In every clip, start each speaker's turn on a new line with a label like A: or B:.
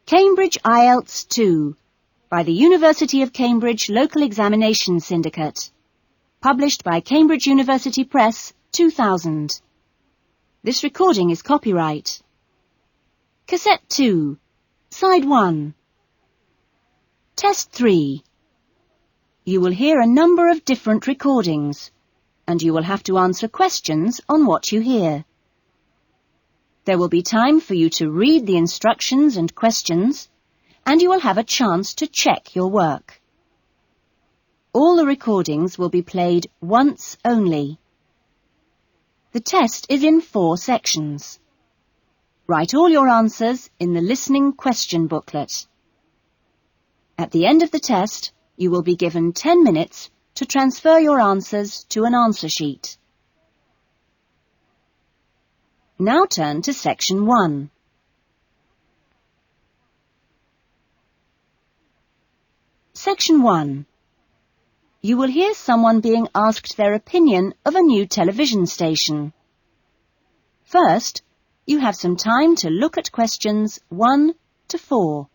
A: Cambridge Ielts 2 by the University of Cambridge Local Examination Syndicate. Published by Cambridge University Press, 2000. This recording is copyright. Cassette 2, Side 1. Test 3. You will hear a number of different recordings, and you will have to answer questions on what you hear. There will be time for you to read the instructions and questions, and you will have a chance to check your work. All the recordings will be played once only. The test is in 4 sections. Write all your answers in the listening question booklet. At the end of the test, you will be given 10 minutes to transfer your answers to an answer sheet. Now turn to Section 1. Section 1. You will hear someone being asked their opinion of a new television station. First, you have some time to look at questions 1 to 4.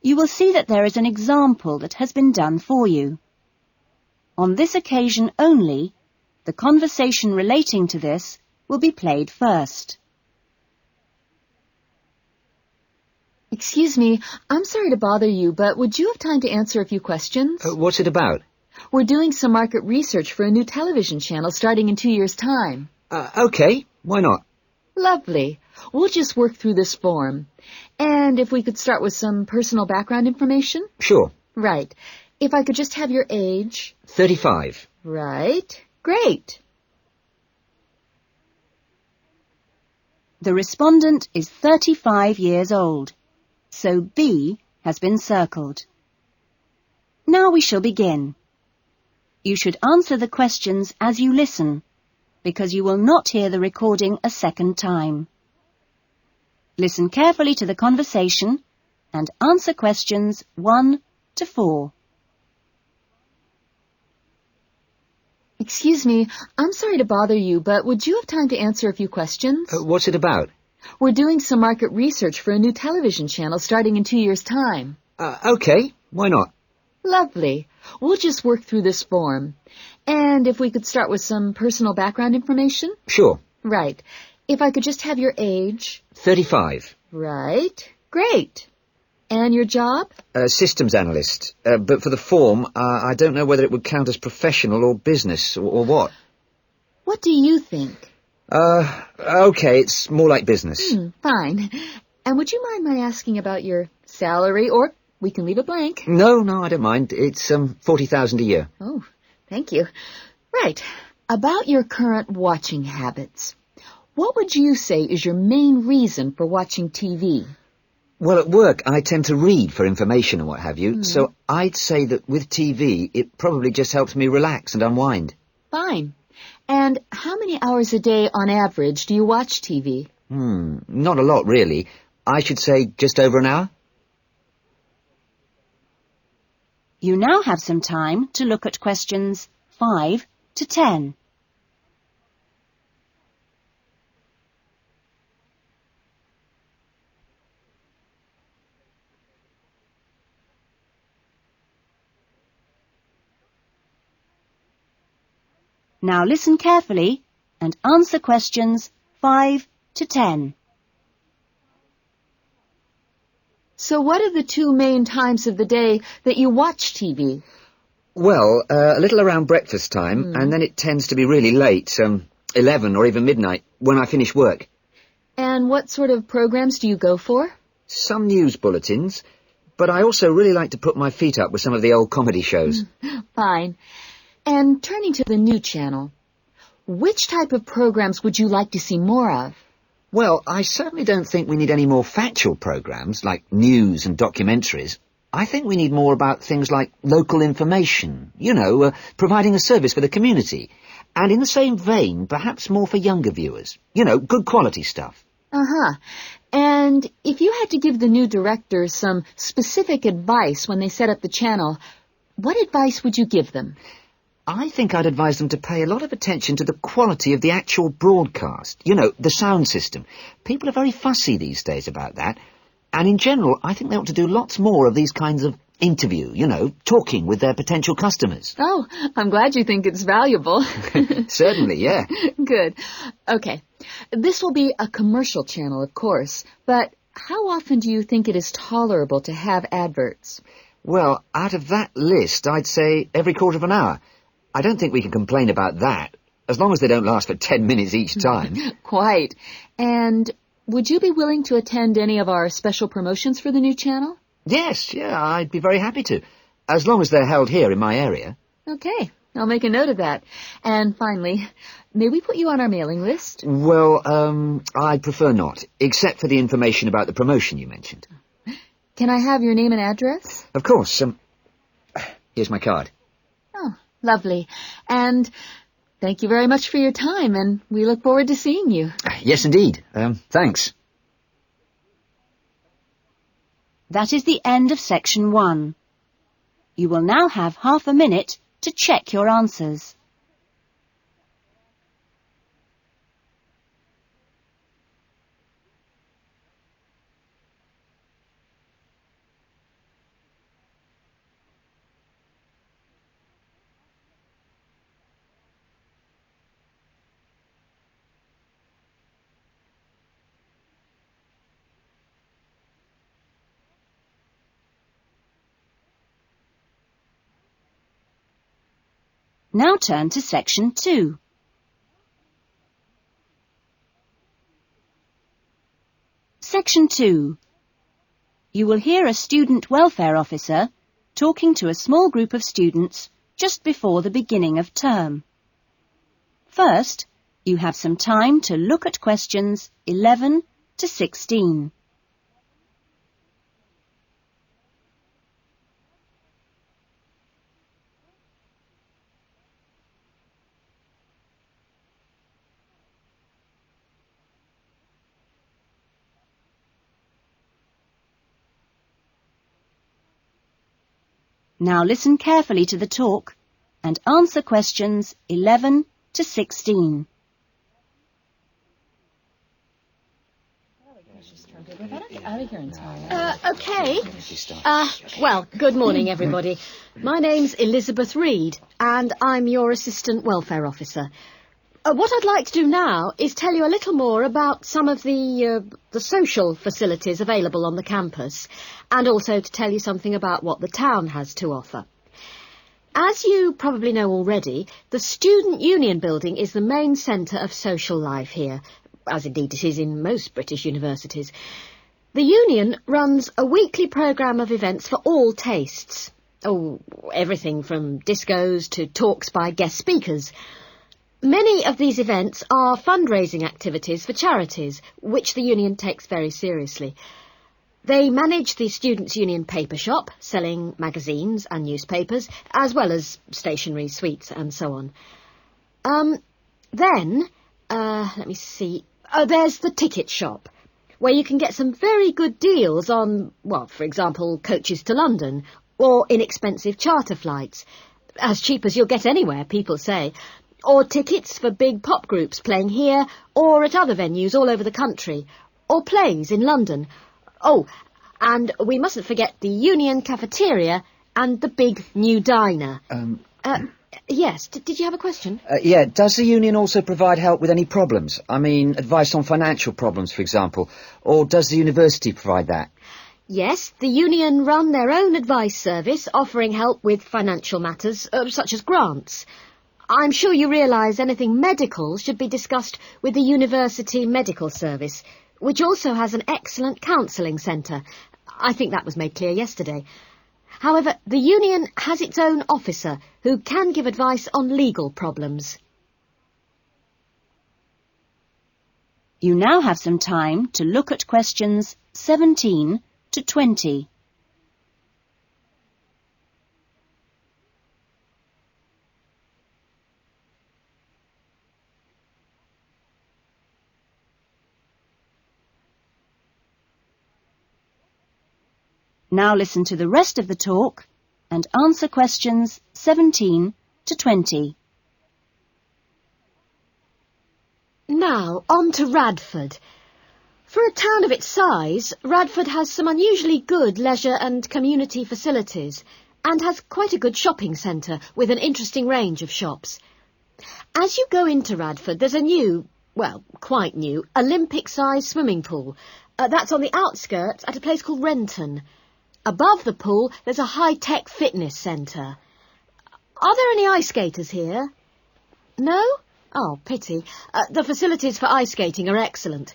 A: You will see that there is an example that has been done for you. On this occasion only, the conversation relating to this will be played first.
B: Excuse me, I'm sorry to bother you, but would you have time to answer a few questions?
C: What's it about?
B: We're doing some market research for a new television channel starting in 2 years' time.
C: Okay, why not?
B: Lovely. We'll just work through this form. And if we could start with some personal background information?
C: Sure.
B: Right. If I could just have your age?
C: 35.
B: Right. Great.
A: The respondent is 35 years old, so B has been circled. Now we shall begin. You should answer the questions as you listen, because you will not hear the recording a second time. Listen carefully to the conversation and answer questions 1 to 4.
B: Excuse me, I'm sorry to bother you, but would you have time to answer a few questions?
C: What's it about?
B: We're doing some market research for a new television channel starting in 2 years' time.
C: Okay, why not?
B: Lovely. We'll just work through this form. And if we could start with some personal background information?
C: Sure.
B: Right. If I could just have your age?
C: 35.
B: Right. Great. And your job?
C: Systems analyst. But for the form, I don't know whether it would count as professional or business or what.
B: What do you think?
C: Okay, it's more like business.
B: Fine. And would you mind my asking about your salary, or we can leave it blank?
C: No, I don't mind. It's 40,000 a year.
B: Oh, thank you. Right. About your current watching habits. What would you say is your main reason for watching TV?
C: Well, at work, I tend to read for information and what have you, so I'd say that with TV, it probably just helps me relax and unwind.
B: Fine. And how many hours a day, on average, do you watch TV?
C: Not a lot, really. I should say just over an hour.
A: You now have some time to look at questions 5 to 10. Now listen carefully and answer questions 5 to 10.
B: So what are the 2 main times of the day that you watch TV?
C: Well, a little around breakfast time, and then it tends to be really late, 11 or even midnight, when I finish work.
B: And what sort of programs do you go for?
C: Some news bulletins, but I also really like to put my feet up with some of the old comedy shows.
B: Fine. And turning to the new channel, which type of programs would you like to see more of?
C: Well, I certainly don't think we need any more factual programs, like news and documentaries. I think we need more about things like local information, providing a service for the community. And in the same vein, perhaps more for younger viewers. Good quality stuff.
B: Uh-huh. And if you had to give the new directors some specific advice when they set up the channel, what advice would you give them?
C: I think I'd advise them to pay a lot of attention to the quality of the actual broadcast. You know, the sound system. People are very fussy these days about that. And in general, I think they ought to do lots more of these kinds of interview, you know, talking with their potential customers.
B: Oh, I'm glad you think it's valuable.
C: Certainly, yeah.
B: Good. Okay. This will be a commercial channel, of course, but how often do you think it is tolerable to have adverts?
C: Well, out of that list, I'd say every quarter of an hour. I don't think we can complain about that, as long as they don't last for 10 minutes each time.
B: Quite. And would you be willing to attend any of our special promotions for the new channel?
C: Yes, yeah, I'd be very happy to, as long as they're held here in my area.
B: Okay, I'll make a note of that. And finally, may we put you on our mailing list?
C: Well, I'd prefer not, except for the information about the promotion you mentioned.
B: Can I have your name and address?
C: Of course. Here's my card.
B: Oh, lovely. And thank you very much for your time, and we look forward to seeing you.
C: Yes, indeed. Thanks.
A: That is the end of section 1. You will now have half a minute to check your answers. Now turn to section 2. Section 2. You will hear a student welfare officer talking to a small group of students just before the beginning of term. First, you have some time to look at questions 11 to 16. Now listen carefully to the talk and answer questions 11 to 16.
D: Okay. Well, good morning, everybody. My name's Elizabeth Reed, and I'm your Assistant Welfare Officer. What I'd like to do now is tell you a little more about some of the social facilities available on the campus, and also to tell you something about what the town has to offer. As you probably know already, the Student Union Building is the main centre of social life here, as indeed it is in most British universities. The Union runs a weekly programme of events for all tastes. Oh, everything from discos to talks by guest speakers. Many of these events are fundraising activities for charities, which the Union takes very seriously. They manage the Students' Union paper shop, selling magazines and newspapers, as well as stationery, sweets and so on. Let me see. There's the ticket shop, where you can get some very good deals on, well, for example, coaches to London, or inexpensive charter flights. As cheap as you'll get anywhere, people say. Or tickets for big pop groups playing here or at other venues all over the country. Or plays in London. Oh, and we mustn't forget the Union cafeteria and the big new diner. Yes, did you have a question?
C: Yeah, does the union also provide help with any problems? I mean, advice on financial problems, for example. Or does the university provide that?
D: Yes, the Union run their own advice service, offering help with financial matters, such as grants. I'm sure you realise anything medical should be discussed with the University Medical Service, which also has an excellent counselling centre. I think that was made clear yesterday. However, the Union has its own officer who can give advice on legal problems.
A: You now have some time to look at questions 17 to 20. Now listen to the rest of the talk and answer questions 17 to 20.
D: Now, on to Radford. For a town of its size, Radford has some unusually good leisure and community facilities and has quite a good shopping centre with an interesting range of shops. As you go into Radford, there's a new, well, quite new, Olympic-sized swimming pool. That's on the outskirts at a place called Renton. Above the pool, there's a high-tech fitness centre. Are there any ice skaters here? No? Oh, pity. The facilities for ice skating are excellent.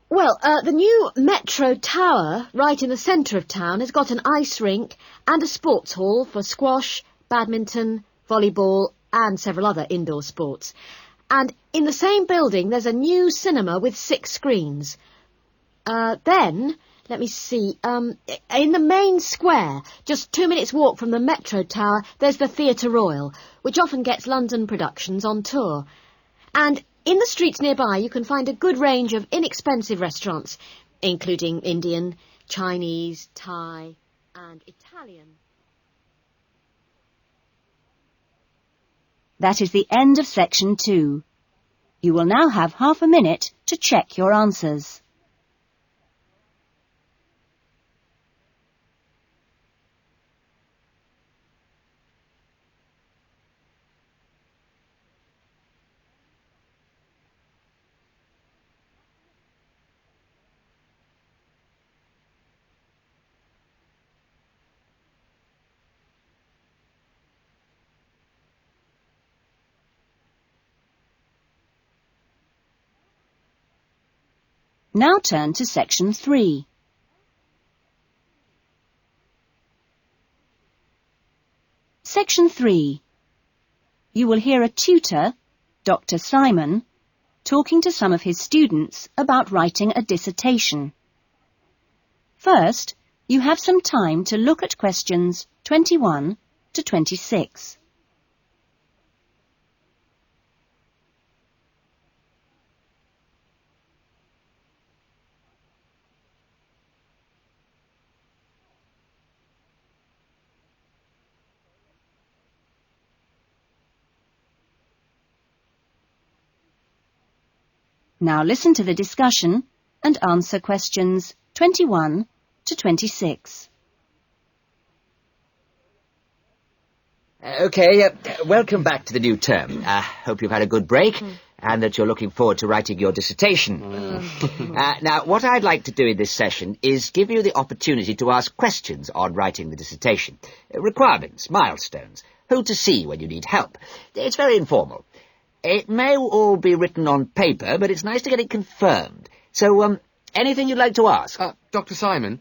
D: Well, the new Metro Tower, right in the centre of town, has got an ice rink and a sports hall for squash, badminton, volleyball and several other indoor sports. And in the same building, there's a new cinema with 6 screens. Then, let me see, in the main square, just 2 minutes' walk from the Metro Tower, there's the Theatre Royal, which often gets London productions on tour. And in the streets nearby, you can find a good range of inexpensive restaurants, including Indian, Chinese, Thai and Italian.
A: That is the end of section 2. You will now have half a minute to check your answers. Now turn to section 3. Section 3. You will hear a tutor, Dr. Simon, talking to some of his students about writing a dissertation. First, you have some time to look at questions 21 to 26. Now listen to the discussion and answer questions 21 to 26.
C: OK, welcome back to the new term. Hope you've had a good break and that you're looking forward to writing your dissertation. Now, what I'd like to do in this session is give you the opportunity to ask questions on writing the dissertation. Requirements, milestones, who to see when you need help. It's very informal. It may all be written on paper, but it's nice to get it confirmed. So, anything you'd like to ask?
E: Dr. Simon,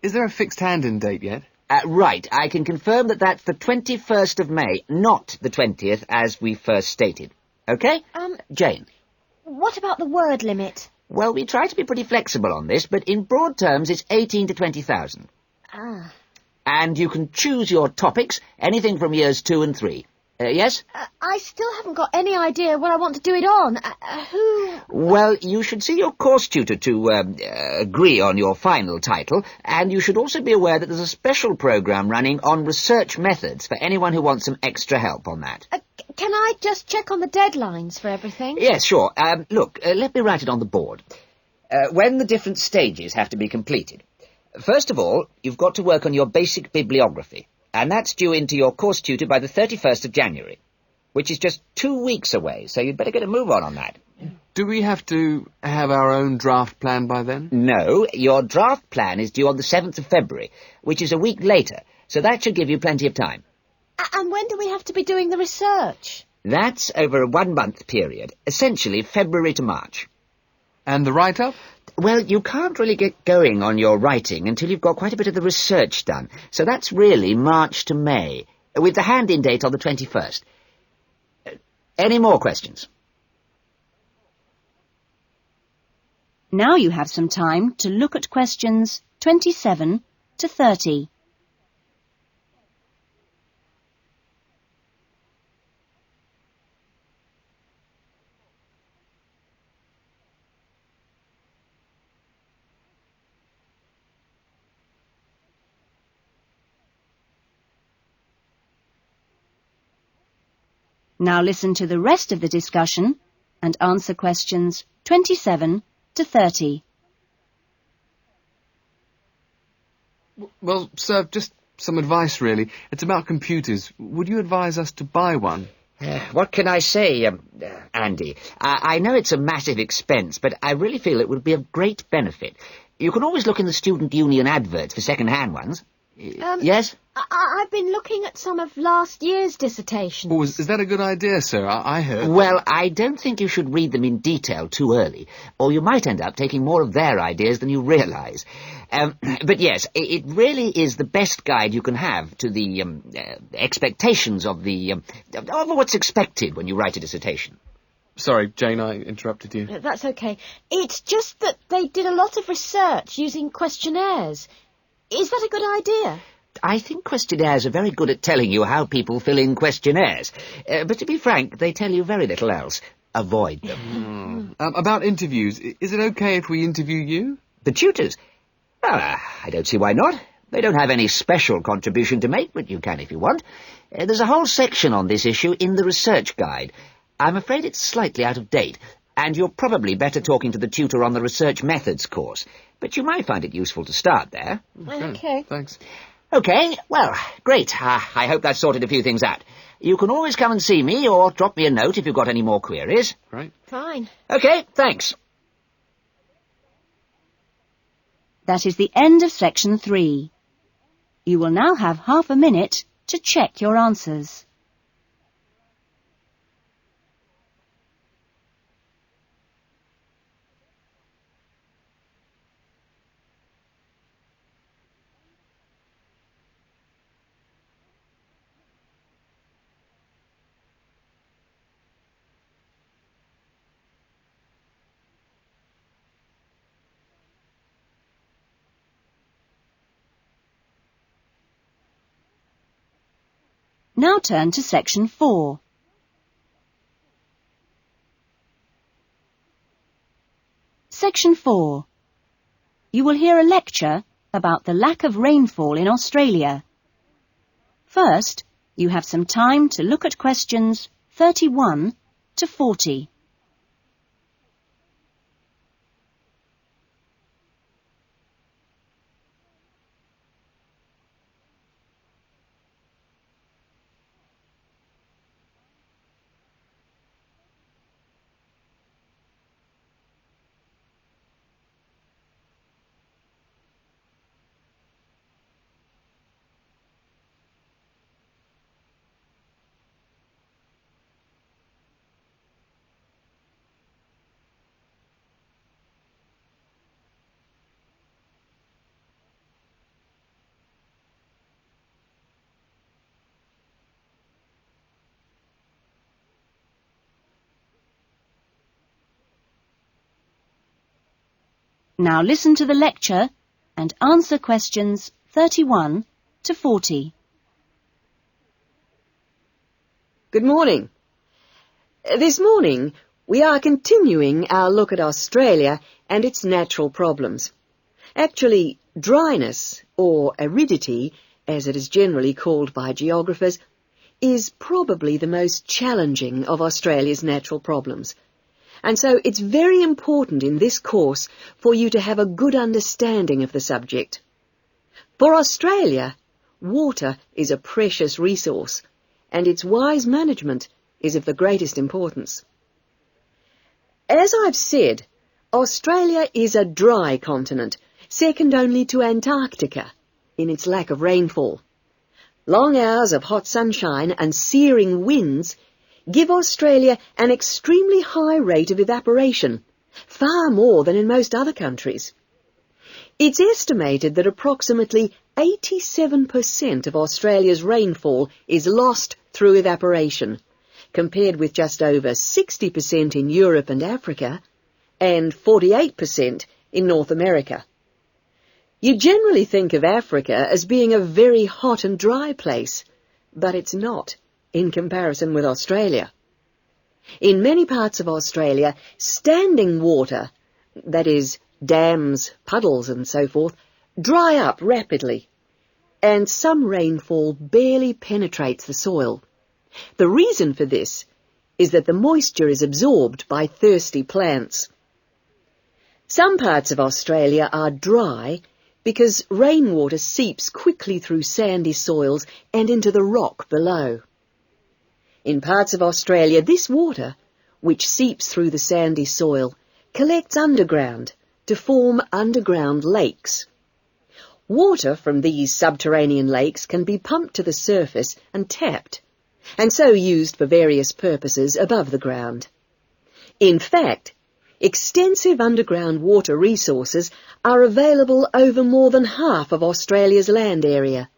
E: is there a fixed hand-in date yet?
C: Right, I can confirm that that's the 21st of May, not the 20th, as we first stated. OK? Jane?
F: What about the word limit?
C: Well, we try to be pretty flexible on this, but in broad terms it's 18 to 20,000.
F: Ah.
C: And you can choose your topics, anything from years 2 and 3. Yes?
F: I still haven't got any idea what I want to do it on. Who...
C: Well, you should see your course tutor to agree on your final title, and you should also be aware that there's a special programme running on research methods for anyone who wants some extra help on that.
F: Can I just check on the deadlines for everything?
C: Yes, sure. Look, let me write it on the board. When the different stages have to be completed. First of all, you've got to work on your basic bibliography. And that's due into your course tutor by the 31st of January, which is just 2 weeks away, so you'd better get a move on that.
E: Do we have to have our own draft plan by then?
C: No, your draft plan is due on the 7th of February, which is a week later, so that should give you plenty of time.
F: And when do we have to be doing the research?
C: That's over a 1-month period, essentially February to March.
E: And the write-up?
C: Well, you can't really get going on your writing until you've got quite a bit of the research done. So that's really March to May, with the hand-in date on the 21st. Any more questions?
A: Now you have some time to look at questions 27 to 30. Now listen to the rest of the discussion and answer questions 27 to 30.
E: Well, sir, just some advice, really. It's about computers. Would you advise us to buy one?
C: What can I say, Andy? I know it's a massive expense, but I really feel it would be of great benefit. You can always look in the student union adverts for second-hand ones. Yes?
F: I've been looking at some of last year's dissertations.
E: Oh, is that a good idea, sir? I heard...
C: Well, I don't think you should read them in detail too early, or you might end up taking more of their ideas than you realise. But yes, it really is the best guide you can have to the expectations of of what's expected when you write a dissertation.
E: Sorry, Jane, I interrupted you.
F: That's okay. It's just that they did a lot of research using questionnaires. Is that a good idea?
C: I think questionnaires are very good at telling you how people fill in questionnaires. But to be frank, they tell you very little else. Avoid them.
E: About interviews, is it okay if we interview you?
C: The tutors? Well, I don't see why not. They don't have any special contribution to make, but you can if you want. There's a whole section on this issue in the research guide. I'm afraid it's slightly out of date, and you're probably better talking to the tutor on the research methods course. But you might find it useful to start there.
F: Okay.
E: Thanks.
C: Okay, well, great. I hope that's sorted a few things out. You can always come and see me or drop me a note if you've got any more queries.
E: Right.
F: Fine.
C: Okay, thanks.
A: That is the end of section 3. You will now have half a minute to check your answers. Now turn to section 4. Section 4. You will hear a lecture about the lack of rainfall in Australia. First, you have some time to look at questions 31 to 40. Now listen to the lecture and answer questions 31 to 40.
G: Good morning. This morning, we are continuing our look at Australia and its natural problems. Actually, dryness, or aridity, as it is generally called by geographers, is probably the most challenging of Australia's natural problems. And so it's very important in this course for you to have a good understanding of the subject. For Australia, water is a precious resource, and its wise management is of the greatest importance. As I've said, Australia is a dry continent, second only to Antarctica in its lack of rainfall. Long hours of hot sunshine and searing winds give Australia an extremely high rate of evaporation, far more than in most other countries. It's estimated that approximately 87% of Australia's rainfall is lost through evaporation, compared with just over 60% in Europe and Africa, and 48% in North America. You generally think of Africa as being a very hot and dry place, but it's not in comparison with Australia. In many parts of Australia, standing water, that is, dams, puddles and so forth, dry up rapidly, and some rainfall barely penetrates the soil. The reason for this is that the moisture is absorbed by thirsty plants. Some parts of Australia are dry because rainwater seeps quickly through sandy soils and into the rock below. In parts of Australia, this water, which seeps through the sandy soil, collects underground to form underground lakes. Water from these subterranean lakes can be pumped to the surface and tapped, and so used for various purposes above the ground. In fact, extensive underground water resources are available over more than half of Australia's land area.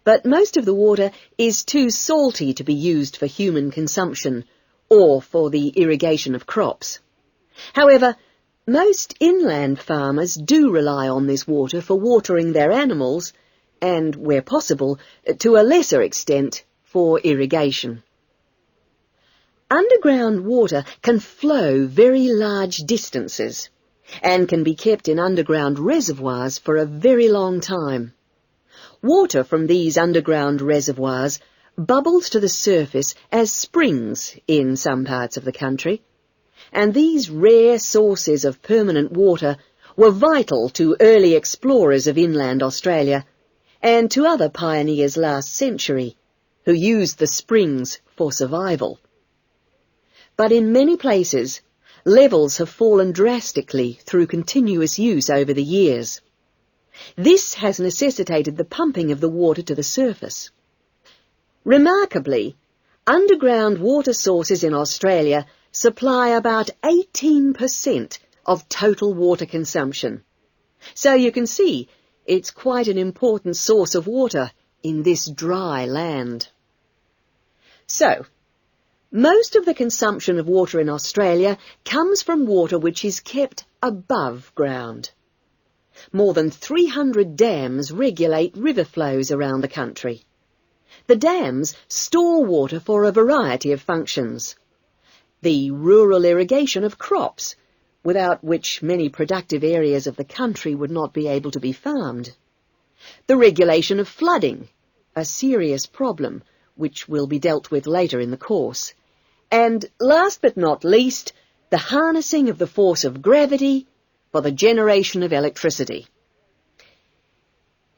G: But most of the water is too salty to be used for human consumption or for the irrigation of crops. However, most inland farmers do rely on this water for watering their animals and, where possible, to a lesser extent, for irrigation. Underground water can flow very large distances and can be kept in underground reservoirs for a very long time. Water from these underground reservoirs bubbles to the surface as springs in some parts of the country, and these rare sources of permanent water were vital to early explorers of inland Australia and to other pioneers last century who used the springs for survival. But in many places, levels have fallen drastically through continuous use over the years. This has necessitated the pumping of the water to the surface. Remarkably, underground water sources in Australia supply about 18% of total water consumption. So you can see it's quite an important source of water in this dry land. So, most of the consumption of water in Australia comes from water which is kept above ground. More than 300 dams regulate river flows around the country. The dams store water for a variety of functions. The rural irrigation of crops, without which many productive areas of the country would not be able to be farmed. The regulation of flooding, a serious problem which will be dealt with later in the course. And last but not least, the harnessing of the force of gravity for the generation of electricity.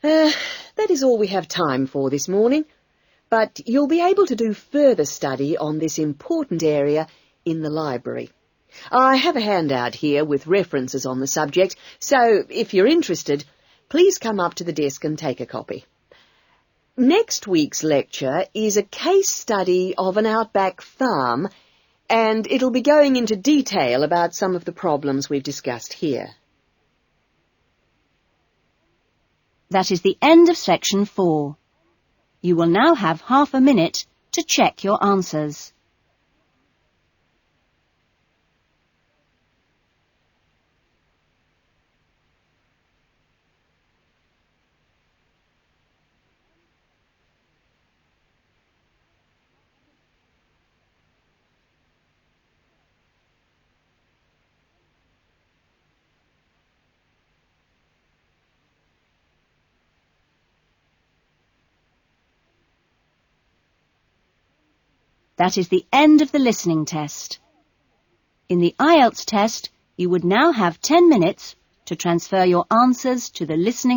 G: That is all we have time for this morning, but you'll be able to do further study on this important area in the library. I have a handout here with references on the subject, so if you're interested, please come up to the desk and take a copy. Next week's lecture is a case study of an outback farm, and it'll be going into detail about some of the problems we've discussed here.
A: That is the end of section 4. You will now have half a minute to check your answers. That is the end of the listening test. In the Ielts test, you would now have 10 minutes to transfer your answers to the listening